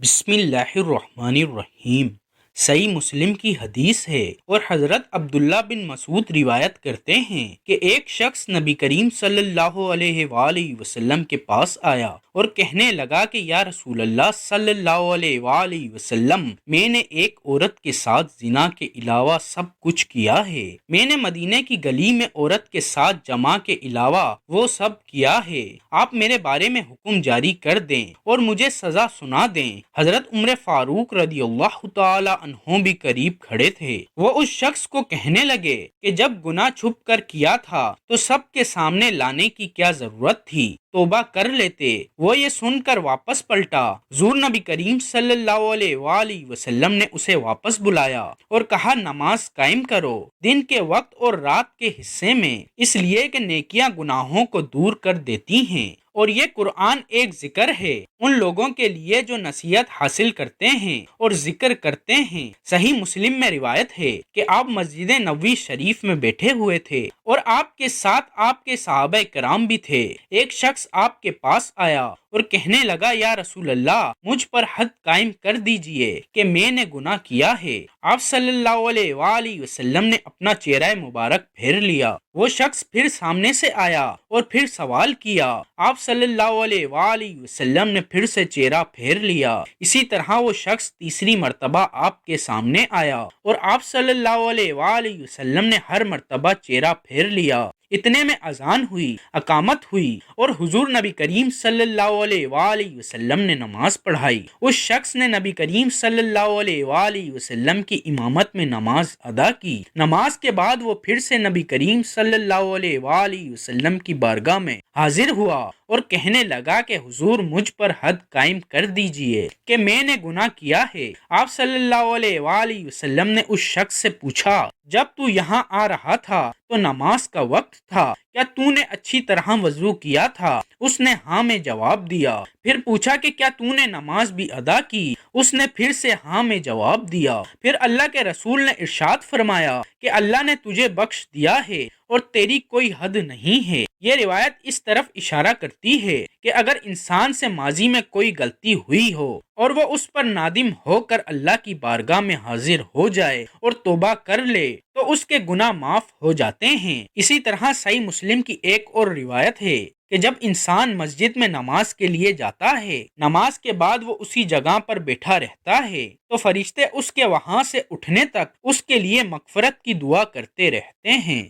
بسم اللہ الرحمن الرحیم۔ صحیح مسلم کی حدیث ہے اور حضرت عبداللہ بن مسعود روایت کرتے ہیں کہ ایک شخص نبی کریم صلی اللہ علیہ وآلہ وسلم کے پاس آیا اور کہنے لگا کہ یا رسول اللہ صلی اللہ علیہ وآلہ وسلم، میں نے ایک عورت کے ساتھ زنا کے علاوہ سب کچھ کیا ہے۔ میں نے مدینے کی گلی میں عورت کے ساتھ جماع کے علاوہ وہ سب کیا ہے۔ آپ میرے بارے میں حکم جاری کر دیں اور مجھے سزا سنا دیں۔ حضرت عمر فاروق رضی اللہ تعالی عنہ بھی قریب کھڑے تھے۔ وہ اس شخص کو کہنے لگے کہ جب گناہ چھپ کر کیا تھا تو سب کے سامنے لانے کی کیا ضرورت تھی، توبہ کر لیتے۔ وہ یہ سن کر واپس پلٹا۔ حضور نبی کریم صلی اللہ علیہ وآلہ وسلم نے اسے واپس بلایا اور کہا، نماز قائم کرو دن کے وقت اور رات کے حصے میں، اس لیے کہ نیکیاں گناہوں کو دور کر دیتی ہیں، اور یہ قرآن ایک ذکر ہے ان لوگوں کے لیے جو نصیحت حاصل کرتے ہیں اور ذکر کرتے ہیں۔ صحیح مسلم میں روایت ہے کہ آپ مسجد نبوی شریف میں بیٹھے ہوئے تھے اور آپ کے ساتھ آپ کے صحابہ کرام بھی تھے۔ ایک شخص آپ کے پاس آیا اور کہنے لگا، یا رسول اللہ، مجھ پر حد قائم کر دیجئے کہ میں نے گناہ کیا ہے۔ آپ صلی اللہ علیہ وآلہ وسلم نے اپنا چہرہ مبارک پھیر لیا۔ وہ شخص پھر سامنے سے آیا اور پھر سوال کیا۔ آپ صلی اللہ علیہ وآلہ وسلم نے پھر سے چہرہ پھیر لیا۔ اسی طرح وہ شخص تیسری مرتبہ آپ کے سامنے آیا اور آپ صلی اللہ علیہ وآلہ وسلم نے ہر مرتبہ چہرہ پھیر لیا۔ اتنے میں اذان ہوئی، اقامت ہوئی اور حضور نبی کریم صلی اللہ علیہ وآلہ وسلم نے نماز پڑھائی۔ اس شخص نے نبی کریم صلی اللہ علیہ وآلہ وسلم کی امامت میں نماز ادا کی۔ نماز کے بعد وہ پھر سے نبی کریم صلی اللہ علیہ وآلہ وسلم کی بارگاہ میں حاضر ہوا اور کہنے لگا کہ حضور، مجھ پر حد قائم کر دیجئے کہ میں نے گناہ کیا ہے۔ آپ صلی اللہ علیہ وآلہ وسلم نے اس شخص سے پوچھا، جب تو یہاں آ رہا تھا تو نماز کا وقت تھا، کیا تو نے اچھی طرح وضو کیا تھا؟ اس نے ہاں میں جواب دیا۔ پھر پوچھا کہ کیا تو نے نماز بھی ادا کی؟ اس نے پھر سے ہاں میں جواب دیا۔ پھر اللہ کے رسول نے ارشاد فرمایا کہ اللہ نے تجھے بخش دیا ہے اور تیری کوئی حد نہیں ہے۔ یہ روایت اس طرف اشارہ کرتی ہے کہ اگر انسان سے ماضی میں کوئی غلطی ہوئی ہو اور وہ اس پر نادم ہو کر اللہ کی بارگاہ میں حاضر ہو جائے اور توبہ کر لے تو اس کے گناہ معاف ہو جاتے ہیں۔ اسی طرح صحیح مسلم کی ایک اور روایت ہے کہ جب انسان مسجد میں نماز کے لیے جاتا ہے، نماز کے بعد وہ اسی جگہ پر بیٹھا رہتا ہے تو فرشتے اس کے وہاں سے اٹھنے تک اس کے لیے مغفرت کی دعا کرتے رہتے ہیں۔